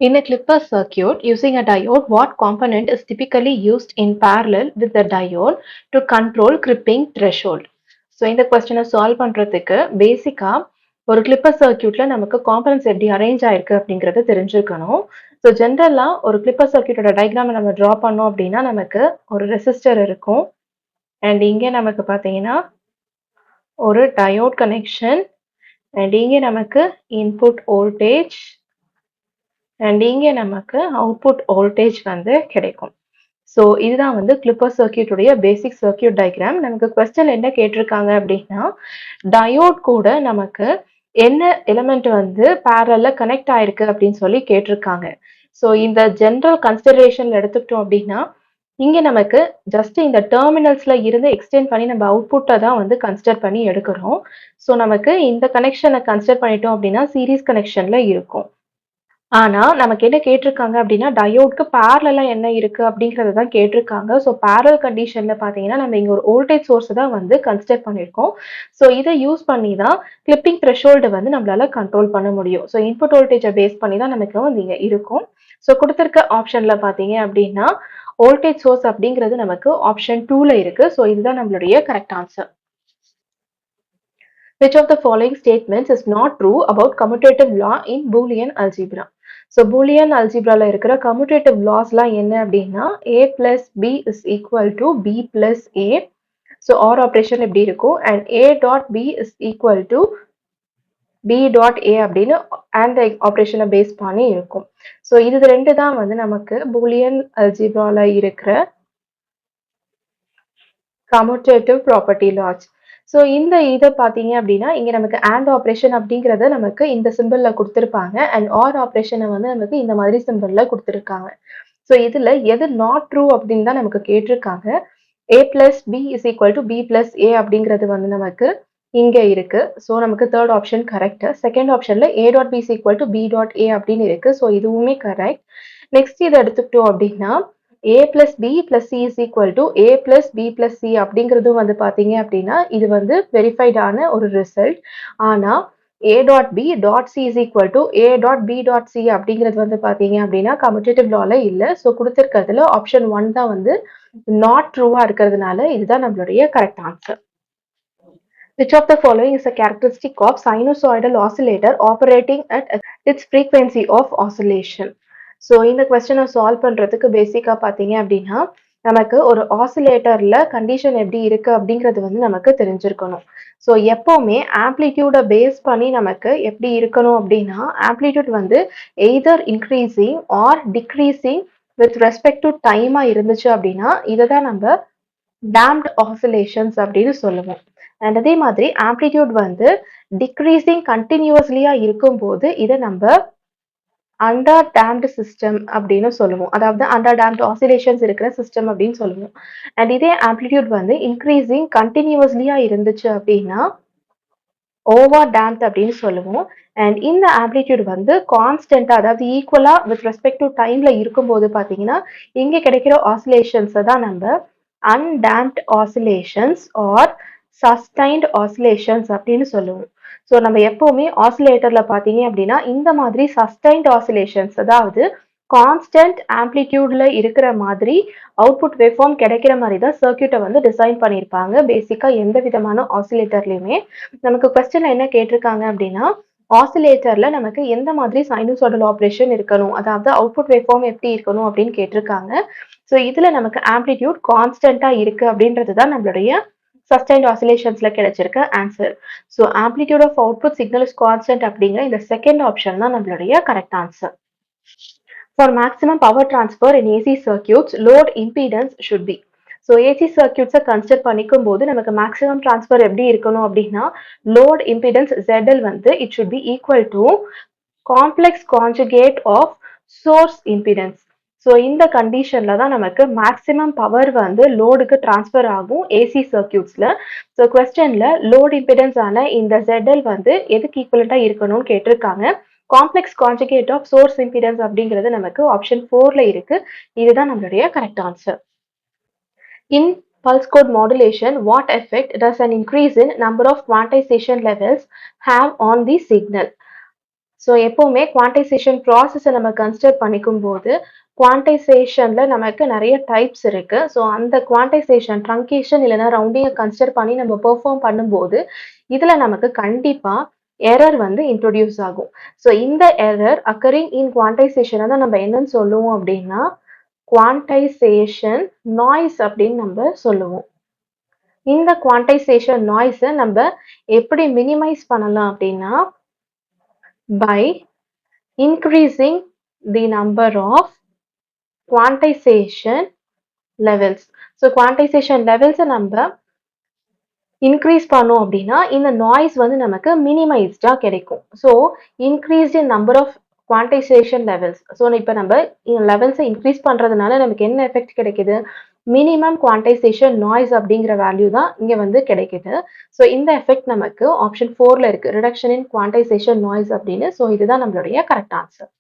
In a Clipper circuit using a diode, what component is typically used in parallel with the diode to control clipping threshold? So இந்த கொஸ்டினை solve பண்ணுறதுக்கு பேசிக்காக ஒரு clipper சர்க்கியூட்ல நமக்கு components எப்படி arrange ஆயிருக்கு அப்படிங்கிறத தெரிஞ்சுக்கணும். ஸோ ஜென்ரலாக ஒரு கிளிப்பர் சர்க்கியூட்டோட டயக்ராமை நம்ம ட்ரா பண்ணோம் அப்படின்னா நமக்கு ஒரு ரெசிஸ்டர் இருக்கும். அண்ட் இங்கே நமக்கு பார்த்தீங்கன்னா ஒரு டயோட் கனெக்ஷன். அண்ட் இங்கே நமக்கு இன்புட் வோல்டேஜ் அண்ட் இங்கே நமக்கு அவுட்புட் வோல்டேஜ் வந்து கிடைக்கும். ஸோ இதுதான் வந்து கிளிப்பர் சர்க்கியூட்டுடைய பேசிக் சர்க்கியூட் டயக்ராம். நமக்கு கொஸ்டின் என்ன கேட்டிருக்காங்க அப்படின்னா, டயோட் கூட நமக்கு என்ன எலிமெண்ட் வந்து பேரல்ல கனெக்ட் ஆயிருக்கு அப்படின்னு சொல்லி கேட்டிருக்காங்க. ஸோ இந்த ஜென்ரல் கன்சிடரேஷன்ல எடுத்துக்கிட்டோம் அப்படின்னா, இங்க நமக்கு ஜஸ்ட் இந்த டெர்மினல்ஸ்ல இருந்து எக்ஸ்டெண்ட் பண்ணி நம்ம அவுட்புட்டை தான் வந்து கன்சிடர் பண்ணி எடுக்கிறோம். ஸோ நமக்கு இந்த கனெக்ஷனை கன்சிடர் பண்ணிட்டோம் அப்படின்னா சீரிஸ் கனெக்ஷன்ல இருக்கும். ஆனா, நமக்கு என்ன கேட்டிருக்காங்க அப்படின்னா, டயோட்க்கு பேரலலா என்ன இருக்கு அப்படிங்கிறத தான் கேட்டிருக்காங்க. ஸோ பேரலல் கண்டிஷன்ல பார்த்தீங்கன்னா, நம்ம இங்க ஒரு வோல்டேஜ் சோர்ஸ தான் வந்து கன்சிடர் பண்ணியிருக்கோம். ஸோ இத யூஸ் பண்ணி தான் கிளிப்பிங் த்ரெஷோல்ட வந்து நம்மளால கண்ட்ரோல் பண்ண முடியும். ஸோ இன்புட் வோல்டேஜ பேஸ் பண்ணி தான் நமக்கு வந்து இங்க இருக்கும். ஸோ குடுத்திருக்க ஆப்ஷன்ல பார்த்தீங்க அப்படின்னா, வோல்டேஜ் சோர்ஸ் அப்படிங்கிறது நமக்கு ஆப்ஷன் 2ல இருக்கு. ஸோ இதுதான் நம்மளுடைய correct answer. Which of the following statements is not true about commutative law in Boolean algebra? So Boolean அல்ஜிப்ரால இருக்கிற கம்யூட்டேட்டிவ் லாஸ்லாம் என்ன அப்படின்னா a plus b is equal to b plus a. So or operation எப்படி இருக்கும் and a dot b is equal to b dot a அப்படின்னு and ஆப்ரேஷனை base பண்ணி இருக்கும். So இது ரெண்டு தான் வந்து நமக்கு பூலியன் அல்ஜிப்ரால இருக்கிற கம்யூட்டேட்டிவ் ப்ராப்பர்ட்டி லாஸ். ஸோ இந்த இதை பார்த்தீங்க அப்படின்னா இங்கே நமக்கு ஆண்ட் ஆப்ரேஷன் அப்படிங்கிறத நமக்கு இந்த சிம்பிளில் கொடுத்துருப்பாங்க அண்ட் ஆர் ஆப்ரேஷனை வந்து நமக்கு இந்த மாதிரி சிம்பிளில் கொடுத்துருக்காங்க. ஸோ இதில் எது நாட் ட்ரூ அப்படின்னு தான் நமக்கு கேட்டிருக்காங்க. a plus B is equal to B plus A அப்படிங்கிறது வந்து நமக்கு இங்கே இருக்கு. ஸோ நமக்கு தேர்ட் ஆப்ஷன் கரெக்ட். செகண்ட் ஆப்ஷனில் a dot B is equal to B dot A அப்படின்னு இருக்கு. ஸோ இதுவுமே கரெக்ட். நெக்ஸ்ட் இதை எடுத்துக்கிட்டோம் அப்படின்னா a plus b plus c is equal to a plus b plus c அப்படிங்கிறதும் வந்து பார்த்தீங்க அப்படின்னா இது வந்து வெரிஃபைடான ஒரு ரிசல்ட். ஆனால் a dot b dot c is equal to a dot b dot c அப்படிங்கிறது வந்து பார்த்தீங்க அப்படின்னா கம்யூட்டேட்டிவ் லால இல்லை. ஸோ கொடுத்துருக்கிறதுல ஆப்ஷன் 1 தான் வந்து நாட் ட்ரூவா இருக்கிறதுனால இதுதான் நம்மளுடைய correct answer. Which of the following is a characteristic of sinusoidal oscillator operating at its frequency of oscillation? So இந்த கொஸ்டினை சால்வ் பண்ணுறதுக்கு பேசிக்காக பார்த்தீங்க அப்படின்னா நமக்கு ஒரு ஆசிலேட்டரில் கண்டிஷன் எப்படி இருக்குது அப்படிங்கிறது வந்து நமக்கு தெரிஞ்சிருக்கணும். ஸோ எப்போவுமே ஆம்ப்ளிடியூடை பேஸ் பண்ணி நமக்கு எப்படி இருக்கணும் அப்படின்னா ஆம்ப்ளிடியூட் வந்து either increasing or decreasing with respect to டைமாக இருந்துச்சு அப்படின்னா இதை தான் நம்ம டேம்ப்ட் ஆசிலேஷன்ஸ் அப்படின்னு சொல்லுவோம். அண்ட் அதே மாதிரி ஆம்ப்ளிடியூட் வந்து டிக்ரீசிங் கண்டினியூஸ்லியாக இருக்கும்போது இதை நம்ம அண்டர் டேம்டு சிஸ்டம் அப்படின்னு சொல்லுவோம். அதாவது அண்டர் டேம்டு ஆசிலேஷன்ஸ் இருக்கிற சிஸ்டம் அப்படின்னு சொல்லுவோம். அண்ட் இதே ஆம்ப்ளிடியூட் வந்து இன்க்ரீசிங் கண்டினியூஸ்லியா இருந்துச்சு அப்படின்னா ஓவர் டேம்ட் அப்படின்னு சொல்லுவோம். அண்ட் இந்த ஆம்ப்ளிடியூட் வந்து கான்ஸ்டன்டா அதாவது ஈக்குவலா வித் ரெஸ்பெக்ட் டு டைம்ல இருக்கும்போது பார்த்தீங்கன்னா இங்கே கிடைக்கிற ஆசிலேஷன்ஸை தான் நம்ம undamped oscillations or sustained oscillations அப்படின்னு சொல்லுவோம். ஸோ நம்ம எப்பவுமே ஆசிலேட்டர்ல பார்த்தீங்க அப்படின்னா இந்த மாதிரி சஸ்டைன்ட் ஆசிலேஷன்ஸ் அதாவது கான்ஸ்டன்ட் ஆம்ப்ளிடியூட்ல இருக்கிற மாதிரி அவுட்புட் வேவ்ஃபார்ம் கிடைக்கிற மாதிரி தான் சர்க்கியூட்டை வந்து டிசைன் பண்ணியிருப்பாங்க. பேசிக்கா எந்த விதமான ஆசிலேட்டர்லையுமே நமக்கு கொஸ்டின்ல என்ன கேட்டிருக்காங்க அப்படின்னா ஆசிலேட்டர்ல நமக்கு எந்த மாதிரி சைனூசாய்டல் ஆப்ரேஷன் இருக்கணும் அதாவது அவுட்புட் வேவ்ஃபார்ம் எப்படி இருக்கணும் அப்படின்னு கேட்டிருக்காங்க. ஸோ இதுல நமக்கு ஆம்ப்ளிடியூட் கான்ஸ்டன்டா இருக்கு அப்படின்றது தான் நம்மளுடைய sustained oscillationsல கிடைச்சிருக்க answer. So amplitude of output signal is constant அப்படிங்கிற இந்த செகண்ட் ஆப்ஷன் தான் நம்மளுடைய correct answer. For maximum power transfer in AC circuits, load impedance should be. So AC சர்க்கியூட்ஸை கன்சிடர் பண்ணிக்கும் போது நமக்கு மேக்ஸிமம் டிரான்ஸ்ஃபர் எப்படி இருக்கணும் அப்படின்னா லோட் இம்பிடன்ஸ் ZL வந்து it should be equal to complex conjugate of source impedance. So இந்த கண்டிஷன்ல தான் நமக்கு மேக்ஸிமம் பவர் வந்து லோடுக்கு டிரான்ஸ்ஃபர் ஆகும் ஏசி சர்க்கியூட்ஸ்ல. ஸோ கொஸ்டின்ல லோட் இம்பிடன்ஸ் ஆன இந்த ZL வந்து எதுக்கு ஈக்குவலண்டா இருக்கணும்னு கேட்டிருக்காங்க. Complex conjugate of source impedance அப்படிங்கிறது நமக்கு ஆப்ஷன் 4ல இருக்கு. இதுதான் நம்மளுடைய correct answer. In pulse code modulation, what effect does an increase in number of quantization levels have on the signal? So எப்பவுமே குவான்டைசேஷன் ப்ராசஸை நம்ம கன்சிடர் பண்ணிக்கும்போது குவான்டைசேஷன்ல நமக்கு நிறைய டைப்ஸ் இருக்கு. ஸோ அந்த குவான்டைசேஷன் ட்ரங்கேஷன் இல்லைன்னா ரவுண்டிங்கை கன்சிடர் பண்ணி நம்ம பெர்ஃபார்ம் பண்ணும்போது இதுல நமக்கு கண்டிப்பா எரர் வந்து இன்ட்ரோடியூஸ் ஆகும். ஸோ இந்த எரர் அக்கரிங் இன் குவான்டைசேஷனை தான் நம்ம என்னன்னு சொல்லுவோம் அப்படின்னா குவான்டைசேஷன் நாய்ஸ் அப்படின்னு நம்ம சொல்லுவோம். இந்த குவான்டைசேஷன் நாய்ஸை நம்ம எப்படி மினிமைஸ் பண்ணலாம் அப்படின்னா by increasing the number of quantization levels. So quantization levels நம்ம இன்க்ரீஸ் பண்ணோம் அப்படின்னா இந்த நாய்ஸ் வந்து நமக்கு மினிமைஸ்டா கிடைக்கும். So increase in number of quantization levels. So இப்போ நம்ம லெவல்ஸை இன்க்ரீஸ் பண்றதுனால நமக்கு என்ன எஃபெக்ட் கிடைக்குது? மினிமம் குவான்டைசேஷன் நாய்ஸ் அப்படிங்கிற வேல்யூ தான் இங்க வந்து கிடைக்குது. ஸோ இந்த எஃபெக்ட் நமக்கு ஆப்ஷன் 4ல இருக்கு, ரிடக்ஷன் இன் குவான்டைசேஷன் நாய்ஸ் அப்படின்னு. ஸோ இதுதான் நம்மளுடைய கரெக்ட் ஆன்சர்.